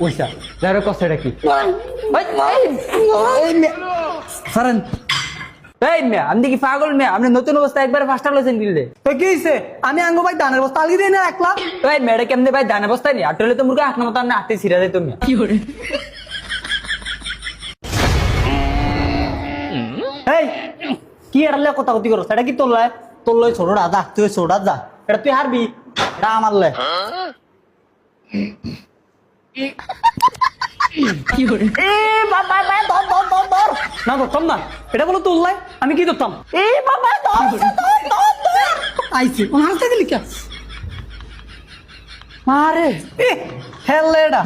ওইসা যার কষ্টটা কি সারান এই মেয়ে আপনি কি পাগল মেয়ে আপনি নতুন অবস্থা একবার ফার্স্ট লইছেন গিললে তো কি হইছে আমি আঙ্গো ভাই দানের বস্তা আলগি দেই না একলা এই মেয়েটা কেমনে ভাই দানে অবস্থায় নি আটলে তো মুরগা আট মতো আটতে ছিড়া দেয় তুমি কি করে এই কি এরলে কথা কতি করছ এটা কি তোললাই তোললাই ছোড়া দা তুই ছোড়া যা এটা তুই হারবি এটা আমারলে কি করে এ বাবা বাবা ধর ধর ধর ধর না ধরতাম না এটা বলো তোললাই আমি কি ধরতাম এ বাবা ধর ধর ধর ধর আইছি কোন হাসতে গেলি কি মারে এ হেলেডা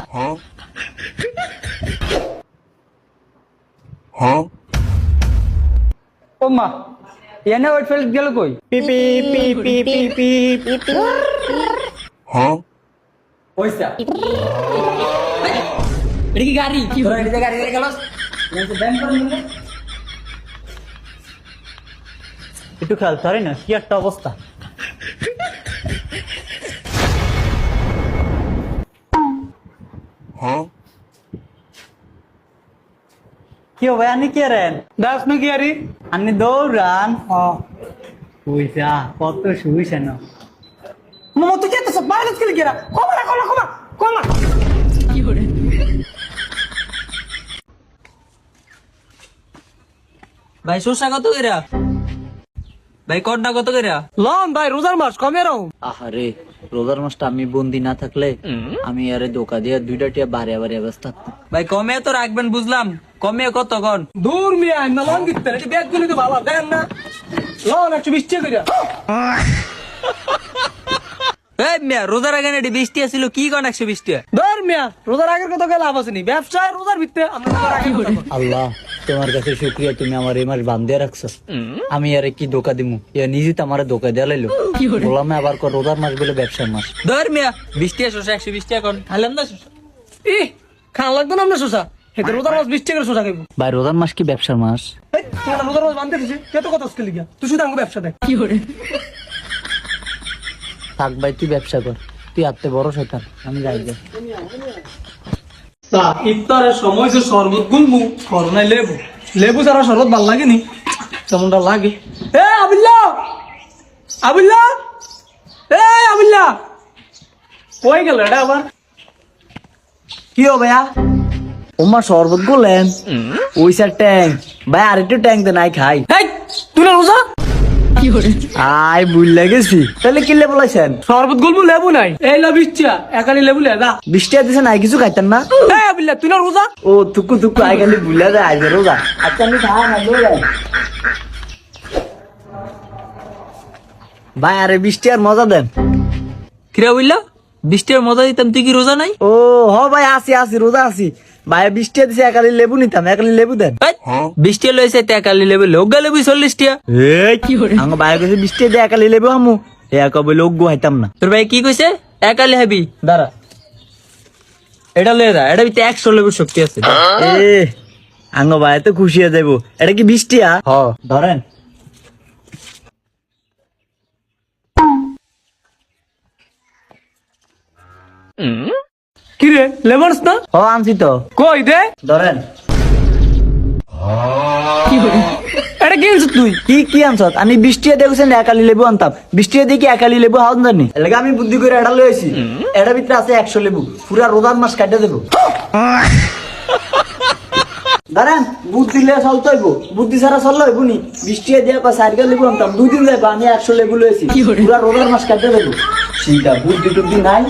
ও মা এনে ওয়েট ফেল গেল কই পি পি পি পি পি পি পি ওইসা এটা কি গাড়ি কি হলো এটা গাড়ি গেল ব্যান করে নিলে একটু খেয়াল ধরে না কি একটা অবস্থা কি হবে আনি কে রেন দাস না কি আরে আনি দৌড়ান পয়সা কত শুইছে না মামা তুই যেতে সব বাইরে খেলে গেরা কমা না কমা কমা কমা কি করে ভাই শসা কত কইরা ভাই কড্ডা কত কইরা লন ভাই রোজার মাস কমে রাও আহারে রোজার মাসটা আমি বন্দি না থাকলে আমি আরে ধোকা দিয়ে দুইটা টিয়া বাড়িয়া বাড়িয়া ব্যস্ত থাকতাম। ভাই কমে তো রাখবেন বুঝলাম কমে কত কোন দূর মিয়া না লন দিতে এটা ব্যাগ গুলি তো ভালো দেন না লন 120 টাকা কইরা এই মিয়া রোজার আগে নেডি 20 টি ছিল কি কোন 120 টি ধর মিয়া রোজার আগের কথা কই লাভ আছে নি ব্যবসা রোজার ভিতরে আমরা রোজার আগে কথা বলি। আল্লাহ তোমার কাছে শুক্রিয়া তুমি আমার এই মাস বান্ধিয়া রাখছো আমি আরে কি ধোকা দিমু ইয়া নিজে তো আমার ধোকা দিয়া লাইলো বললাম আবার কর রোজার মাস বলে ব্যবসার মাস ধর মিয়া 20 টি শসা 120 টি কোন খাইলাম না শসা ই খান লাগতো না আমরা শসা হেতে রোজার মাস 20 টাকা শসা খাইবো ভাই রোজার মাস কি ব্যবসার মাস এই তোরা রোজার মাস বানতে দিছিস কত কথা আজকে লিগা তুই শুধু আমাকে ব্যবসা দেখ কি করে থাক ভাই তুই ব্যবসা কর তুই আত্মে বড় শয়তান আমি যাই যাই তা ইফতারের সময় যে শরবত গুলবো করোনায় লেবু লেবু ছাড়া শরবত ভাল লাগেনি তেমনটা লাগে এ আবিল্লা আবিল্লা এ আবিল্লা কই গেল এটা আবার কি হো ভাইয়া ওমা শরবত গুলেন ওইসা ট্যাঙ্ক ভাই আরেকটু ট্যাঙ্ক দে নাই খাই এই তুই না রোজা কি করে আই বুঝলে গেছি তাহলে কি লেবু লাইছেন শরবত গুলবো লেবু নাই এই লা বিচ্চা একানি লেবু লে দা 20 টাকা দিছে নাই কিছু খাইতেন না এই আবিল্লা তুই না রোজা ও তুকু তুকু আই খালি ভুলে যায় আই রোজা আচ্ছা আমি খাওয়া না দৌড়াই ভাই আরে 20 টাকার মজা দেন কিরা বললা 20 টার মজা দিতাম তুই কি রোজা নাই ও হ ভাই আসি আসি রোজা আসি ভাই 20 টাকা দিছে একালি লেবু নিতাম একালি লেবু দেন 20 টি লইছে টাকা লেবে লোগা লেবু 40 টি এই কি করে আঙ্গ ভাই কইছে 20 টাকা দিয়ে একালি লেবু আমু এক বলে ওগো হাইতাম না তোর ভাই কি কইছে একালে হবি দাঁড়া এটা লয়ে যা এটা ভিতরে 100 লেবুর শক্তি আছে এ আঙ্গ ভাই তো খুশি হয়ে যাইবো এটা কি 20 টাকা হ ধরেন কি রে লেমনস না হ আনছি তো কই দে ধরেন এটা কি আনছিস তুই কি কি আনছত আমি 20 টাকা দেখছেন একালি লেবু আনতাম 20 টাকা দিয়ে কি একালি লেবু হাউন জানি এলাকা আমি বুদ্ধি করে এটা লইছি এটার ভিতরে আছে 100 লেবু পুরা রোজার মাস কাটে দেবো দাঁড়ান বুদ্ধি লে চলতে হইব বুদ্ধি ছাড়া চললে হইব নি 20 টাকা দিয়ে কয় 4 লেবু আনতাম 2 দিন যাইব আমি 100 লেবু লইছি পুরা রোজার মাস কাটে দেবো সেইটা বুদ্ধি টুদ্ধি নাই